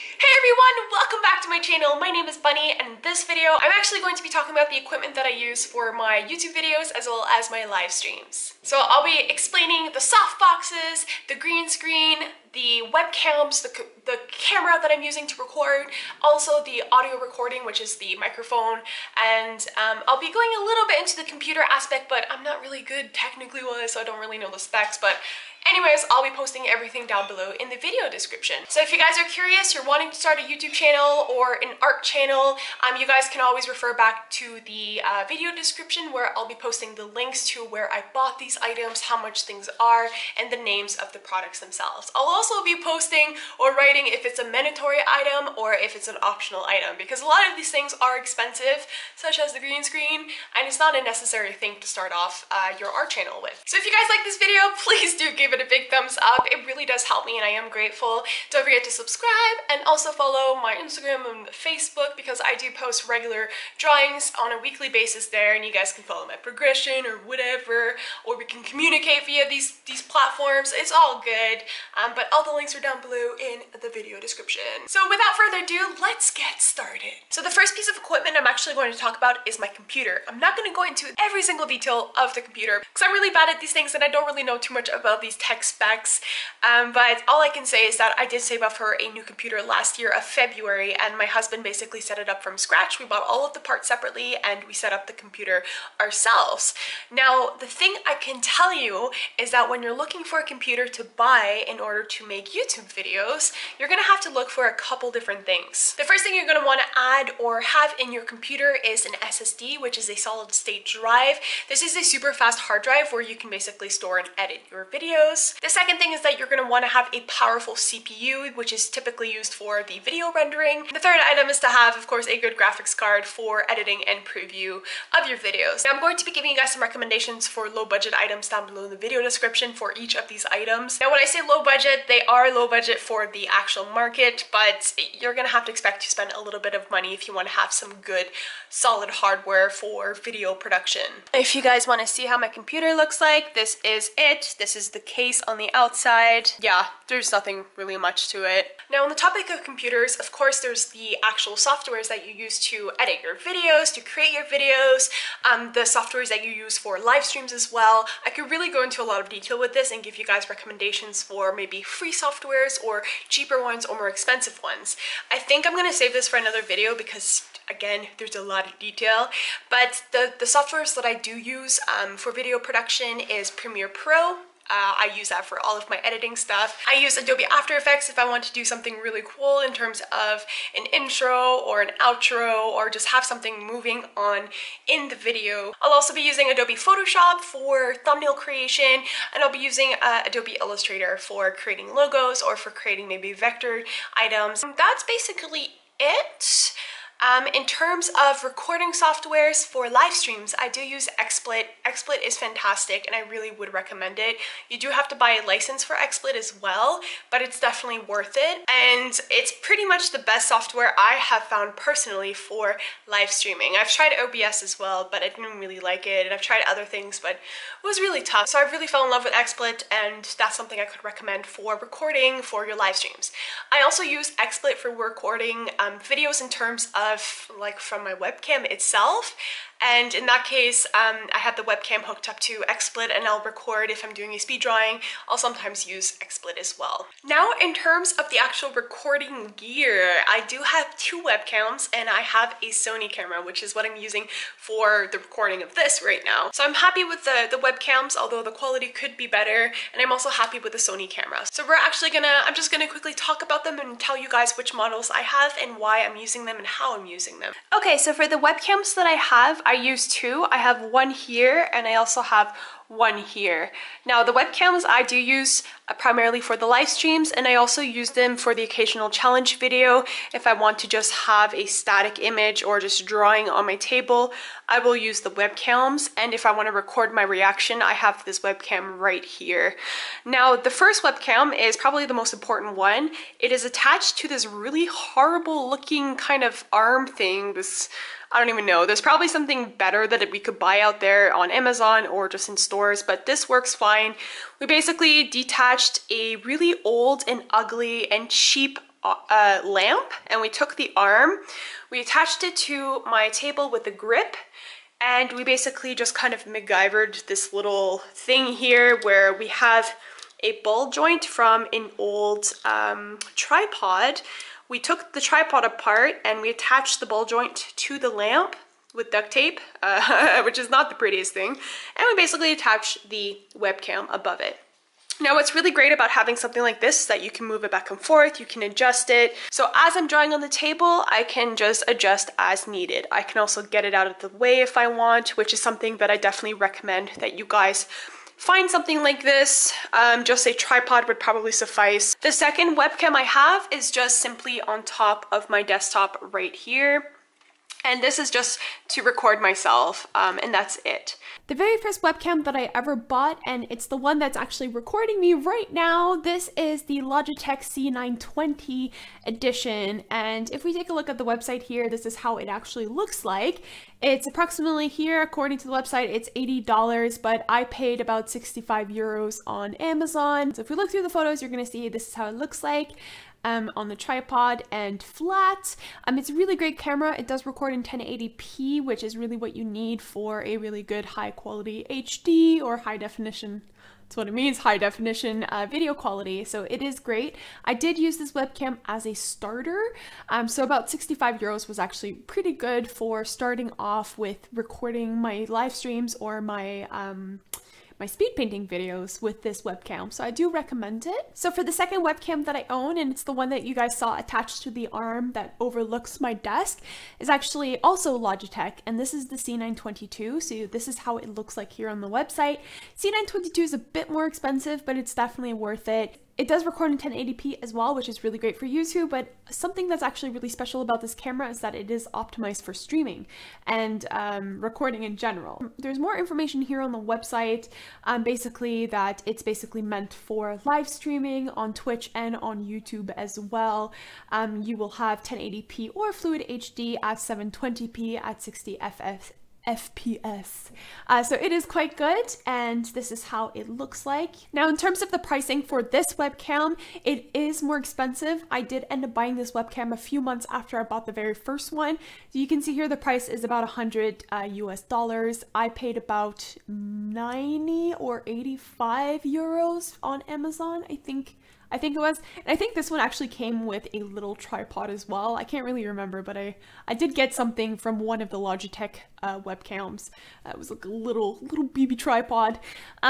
Hey everyone, welcome back to my channel. My name is Bunny, and in this video I'm actually going to be talking about the equipment that I use for my YouTube videos as well as my live streams. So I'll be explaining the soft boxes, the green screen, the webcams, the camera that I'm using to record, also the audio recording, which is the microphone, and I'll be going a little bit into the computer aspect, but I'm not really good technically wise, so I don't really know the specs, but anyways, I'll be posting everything down below in the video description. So if you guys are curious, you're wanting to start a YouTube channel or an art channel, you guys can always refer back to the video description where I'll be posting the links to where I bought these items, how much things are, and the names of the products themselves. I'll also be posting or writing if it's a mandatory item or if it's an optional item, because a lot of these things are expensive, such as the green screen, and it's not a necessary thing to start off your art channel with. So if you guys like this video, please do give it a big thumbs up. It really does help me and I am grateful. Don't forget to subscribe and also follow my Instagram and Facebook, because I do post regular drawings on a weekly basis there, and you guys can follow my progression or whatever, or we can communicate via these platforms. It's all good, but all the links are down below in the video description. So without further ado, let's get started. So the first piece of equipment I'm actually going to talk about is my computer. I'm not going to go into every single detail of the computer because I'm really bad at these things and I don't really know too much about these tech specs, but all I can say is that I did save up for a new computer last year of February, and my husband basically set it up from scratch. We bought all of the parts separately and we set up the computer ourselves. Now, the thing I can tell you is that when you're looking for a computer to buy in order to make YouTube videos, you're gonna have to look for a couple different things. The first thing you're gonna want to add or have in your computer is an SSD, which is a solid state drive. This is a super fast hard drive where you can basically store and edit your videos. The second thing is that you're going to want to have a powerful CPU, which is typically used for the video rendering. The third item is to have, of course, a good graphics card for editing and preview of your videos. Now, I'm going to be giving you guys some recommendations for low budget items down below in the video description for each of these items. Now, when I say low budget, they are low budget for the actual market, but you're going to have to expect to spend a little bit of money if you want to have some good solid hardware for video production. If you guys want to see how my computer looks like, this is it. This is the case on the outside. Yeah, there's nothing really much to it. Now, on the topic of computers, of course, there's the actual softwares that you use to edit your videos, to create your videos, the softwares that you use for live streams as well. I could really go into a lot of detail with this and give you guys recommendations for maybe free softwares or cheaper ones or more expensive ones. I think I'm gonna save this for another video because, again, there's a lot of detail, but the softwares that I do use for video production is Premiere Pro. I use that for all of my editing stuff. I use Adobe After Effects if I want to do something really cool in terms of an intro or an outro, or just have something moving on in the video. I'll also be using Adobe Photoshop for thumbnail creation, and I'll be using Adobe Illustrator for creating logos or for creating maybe vector items. That's basically it. In terms of recording softwares for live streams, I do use XSplit. XSplit is fantastic and I really would recommend it. You do have to buy a license for XSplit as well, but it's definitely worth it. And it's pretty much the best software I have found personally for live streaming. I've tried OBS as well, but I didn't really like it. And I've tried other things, but it was really tough. So I really fell in love with XSplit, and that's something I could recommend for recording for your live streams. I also use XSplit for recording videos in terms of like from my webcam itself, and in that case I have the webcam hooked up to XSplit and I'll record. If I'm doing a speed drawing, I'll sometimes use XSplit as well. Now, in terms of the actual recording gear, I do have two webcams and I have a Sony camera, which is what I'm using for the recording of this right now. So I'm happy with the webcams, although the quality could be better, and I'm also happy with the Sony camera. So I'm just gonna quickly talk about them and tell you guys which models I have and why I'm using them and how I'm using them. Okay, so for the webcams that I have, I use two. I have one here and I also have one here. Now, the webcams I do use primarily for the live streams, and I also use them for the occasional challenge video. If I want to just have a static image or just drawing on my table, I will use the webcams. And if I want to record my reaction, I have this webcam right here. Now, the first webcam is probably the most important one. It is attached to this really horrible looking kind of arm thing. I don't even know. There's probably something better that we could buy out there on Amazon or just in stores, but this works fine. We basically detached a really old and ugly and cheap lamp, and we took the arm, we attached it to my table with a grip, and we basically just kind of MacGyvered this little thing here where we have a ball joint from an old tripod. We took the tripod apart and we attached the ball joint to the lamp with duct tape, which is not the prettiest thing, and we basically attached the webcam above it. Now what's really great about having something like this is that you can move it back and forth, you can adjust it. So as I'm drawing on the table, I can just adjust as needed. I can also get it out of the way if I want, which is something that I definitely recommend that you guys find something like this. Just a tripod would probably suffice. The second webcam I have is just simply on top of my desktop right here. And this is just to record myself, and that's it. The very first webcam that I ever bought, and it's the one that's actually recording me right now, this is the Logitech C920 edition. And if we take a look at the website here, this is how it actually looks like. It's approximately here, according to the website, it's $80, but I paid about 65 euros on Amazon. So if we look through the photos, you're gonna see this is how it looks like. On the tripod and flat. It's a really great camera. It does record in 1080p, which is really what you need for a really good high quality HD or high definition. That's what it means, high definition video quality. So it is great. I did use this webcam as a starter. So about 65 euros was actually pretty good for starting off with recording my live streams or my my speed painting videos with this webcam, so I do recommend it. So for the second webcam that I own, and it's the one that you guys saw attached to the arm that overlooks my desk, is actually also Logitech, and this is the C922. So this is how it looks like here on the website. C922 is a bit more expensive, but it's definitely worth it. It does record in 1080p as well, which is really great for YouTube, but something that's actually really special about this camera is that it is optimized for streaming and recording in general. There's more information here on the website, basically that it's basically meant for live streaming on Twitch and on YouTube as well. You will have 1080p or Fluid HD at 720p at 60 FPS. So it is quite good, and this is how it looks like. Now in terms of the pricing for this webcam, it is more expensive. I did end up buying this webcam a few months after I bought the very first one. So you can see here the price is about 100 US dollars. I paid about 90 or 85 euros on Amazon, I think it was. And I think this one actually came with a little tripod as well. I can't really remember, but I did get something from one of the Logitech webcams. It was like a little BB tripod.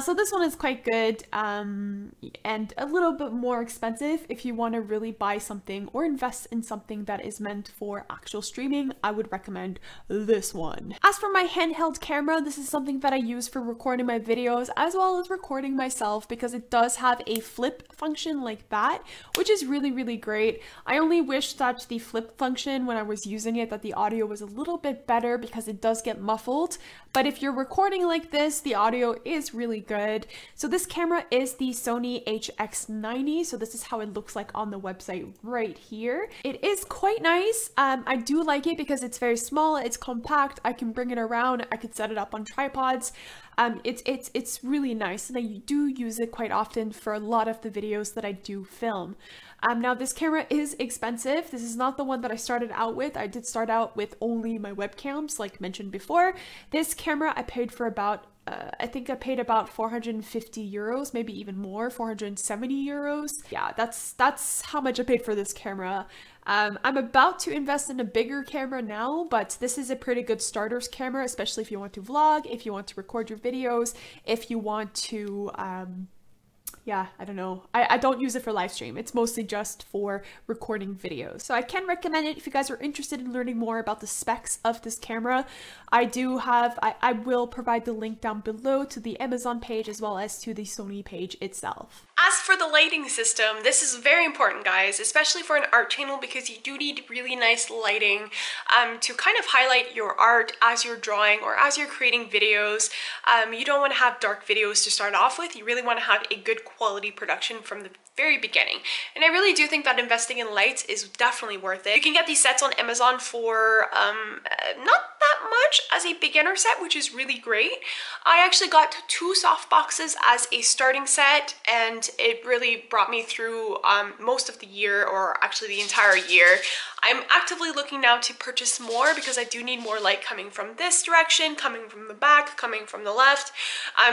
So this one is quite good, and a little bit more expensive. If you want to really buy something or invest in something that is meant for actual streaming, I would recommend this one. As for my handheld camera, this is something that I use for recording my videos as well as recording myself, because it does have a flip function like that, which is really great. I only wish that the flip function, when I was using it, that the audio was a little bit better, because it does get muffled. But if you're recording like this, the audio is really good. So this camera is the Sony HX90. So this is how it looks like on the website right here. It is quite nice. I do like it because it's very small, it's compact, I can bring it around, I could set it up on tripods. It's really nice, and I do use it quite often for a lot of the videos that I do film. Now this camera is expensive. This is not the one that I started out with. I did start out with only my webcams, like mentioned before. This camera I paid for about I think I paid about 450 euros, maybe even more, 470 euros. Yeah, that's how much I paid for this camera. I'm about to invest in a bigger camera now, but this is a pretty good starter's camera, especially if you want to vlog, if you want to record your videos, if you want to yeah, I don't know. I don't use it for live stream. It's mostly just for recording videos. So I can recommend it if you guys are interested in learning more about the specs of this camera. I will provide the link down below to the Amazon page as well as to the Sony page itself. As for the lighting system, this is very important, guys, especially for an art channel, because you do need really nice lighting to kind of highlight your art as you're drawing or as you're creating videos. You don't want to have dark videos to start off with. You really want to have a good good quality production from the very beginning. And I really do think that investing in lights is definitely worth it. You can get these sets on Amazon for not that much as a beginner set, which is really great. I actually got 2 soft boxes as a starting set, and it really brought me through most of the year, or actually the entire year. I'm actively looking now to purchase more because I do need more light coming from this direction, coming from the back, coming from the left,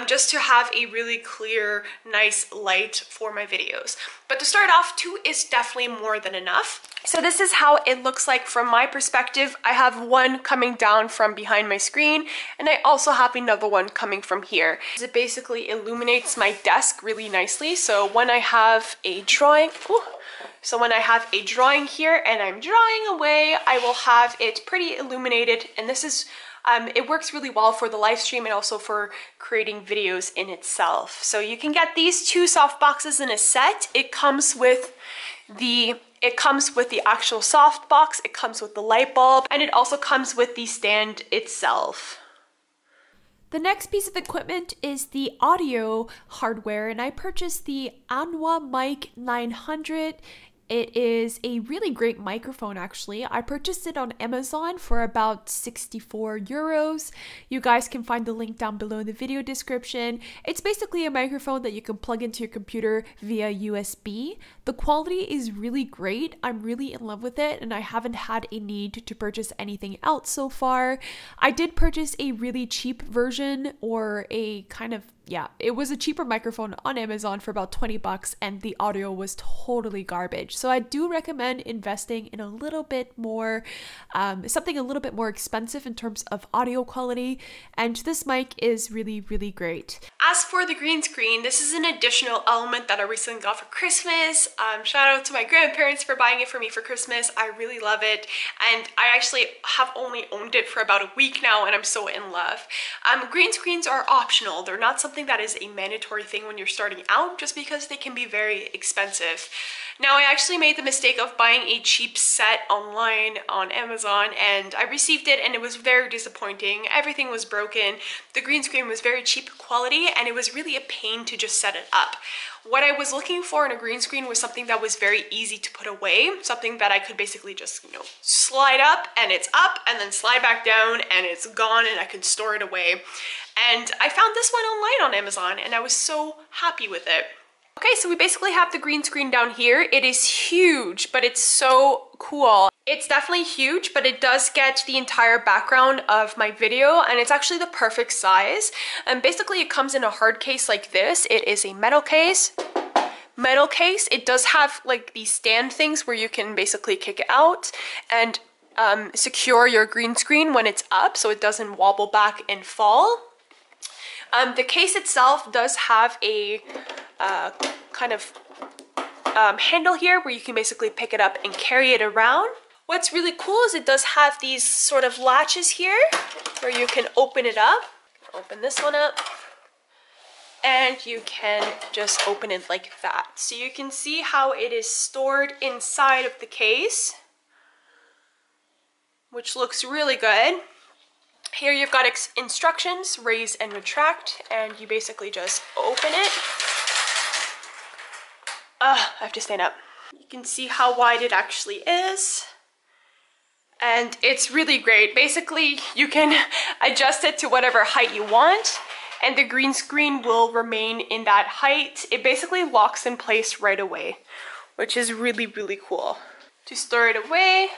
just to have a really clear, nice light for my videos. But to start off, 2 is definitely more than enough. So this is how it looks like from my perspective. I have one coming down from behind my screen, and I also have another one coming from here. It basically illuminates my desk really nicely. So when I have a drawing, here and I'm drawing away, I will have it pretty illuminated, and this is it works really well for the live stream and also for creating videos in itself. So you can get these 2 soft boxes in a set. It comes with the actual soft box, it comes with the light bulb, and it also comes with the stand itself. The next piece of equipment is the audio hardware, and I purchased the Anwa Mic 900. It is a really great microphone, actually. I purchased it on Amazon for about 64 euros. You guys can find the link down below in the video description. It's basically a microphone that you can plug into your computer via USB. The quality is really great. I'm really in love with it, and I haven't had a need to purchase anything else so far. I did purchase a really cheap version, or a kind of, yeah, it was a cheaper microphone on Amazon for about 20 bucks, and the audio was totally garbage. So I do recommend investing in a little bit more, something a little bit more expensive in terms of audio quality, and this mic is really, really great. As for the green screen, this is an additional element that I recently got for Christmas. Shout out to my grandparents for buying it for me for Christmas. I really love it, and I actually have only owned it for about a week now, and I'm so in love. Green screens are optional. They're not something that is a mandatory thing when you're starting out, just because they can be very expensive. Now, I actually made the mistake of buying a cheap set online on Amazon, and I received it and it was very disappointing. Everything was broken. The green screen was very cheap quality, and it was really a pain to just set it up. What I was looking for in a green screen was something that was very easy to put away, something that I could basically just, you know, slide up and it's up, and then slide back down and it's gone, and I could store it away. And I found this one online on Amazon, and I was so happy with it. Okay, so we basically have the green screen down here. It is huge, but it's so cool. It's definitely huge, but it does get the entire background of my video, and it's actually the perfect size. And basically it comes in a hard case like this. It is a metal case. It does have like these stand things where you can basically kick it out and secure your green screen when it's up so it doesn't wobble back and fall. The case itself does have a kind of handle here where you can basically pick it up and carry it around. What's really cool is it does have these sort of latches here where you can open it up. Open this one up, and you can just open it like that. So you can see how it is stored inside of the case, which looks really good. Here you've got instructions, raise and retract, and you basically just open it. I have to stand up. You can see how wide it actually is, and it's really great. Basically, you can adjust it to whatever height you want, and the green screen will remain in that height. It basically locks in place right away, which is really, really cool. To store it away,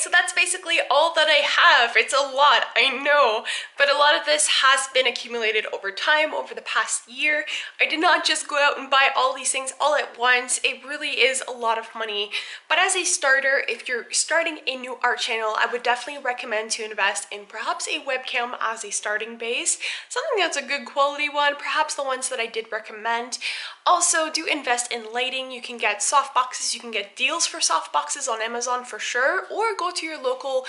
so that's basically all that I have. It's a lot, I know, but a lot of this has been accumulated over time, over the past year. I did not just go out and buy all these things all at once. It really is a lot of money. But as a starter, if you're starting a new art channel, I would definitely recommend to invest in perhaps a webcam as a starting base, something that's a good quality one, perhaps the ones that I did recommend. Also, do invest in lighting. You can get soft boxes, you can get deals for soft boxes on Amazon for sure, or go to your local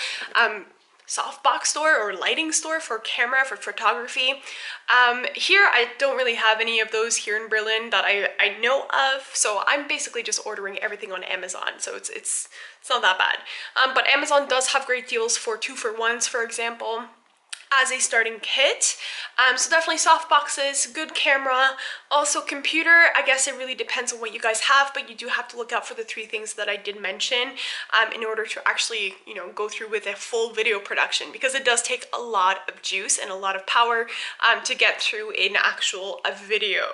softbox store or lighting store for camera, for photography. Here I don't really have any of those here in Berlin that I know of, so I'm basically just ordering everything on Amazon, so it's not that bad. But Amazon does have great deals for 2-for-1s, for example. as a starting kit. So definitely soft boxes, good camera, also computer. I guess it really depends on what you guys have, but you do have to look out for the 3 things that I did mention in order to actually, you know, go through with a full video production, because it does take a lot of juice and a lot of power to get through an actual video.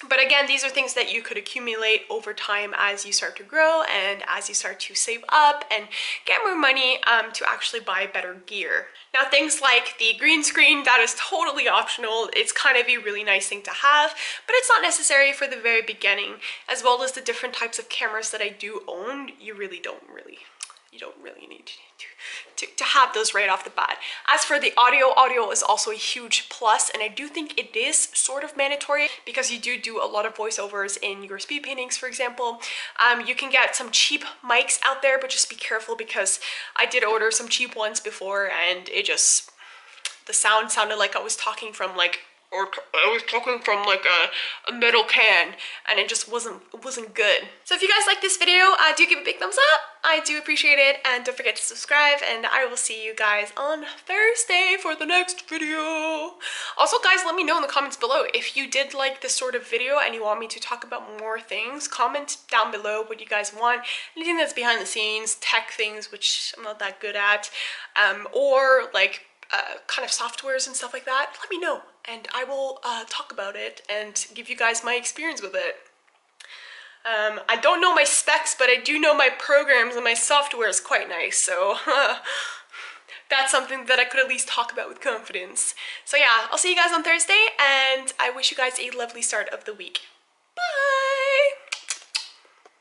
But again, these are things that you could accumulate over time as you start to grow and as you start to save up and get more money to actually buy better gear. Now, things like the green screen, that is totally optional. It's kind of a really nice thing to have, but it's not necessary for the very beginning. As well as the different types of cameras that I do own, you don't really need to have those right off the bat. As for the audio is also a huge plus, and I do think it is sort of mandatory because you do a lot of voiceovers in your speed paintings, for example. You can get some cheap mics out there, but just be careful because I did order some cheap ones before and the sound sounded like I was talking from like a metal can, and it just wasn't good. So if you guys like this video, do give it a big thumbs up. I do appreciate it, and don't forget to subscribe, and I will see you guys on Thursday for the next video. Also, guys, let me know in the comments below if you did like this sort of video and you want me to talk about more things. Comment down below what you guys want, anything that's behind the scenes, tech things, which I'm not that good at, or like kind of softwares and stuff like that. Let me know, and I will talk about it and give you guys my experience with it. I don't know my specs, but I do know my programs, and my software is quite nice, so that's something that I could at least talk about with confidence. So yeah, I'll see you guys on Thursday, and I wish you guys a lovely start of the week.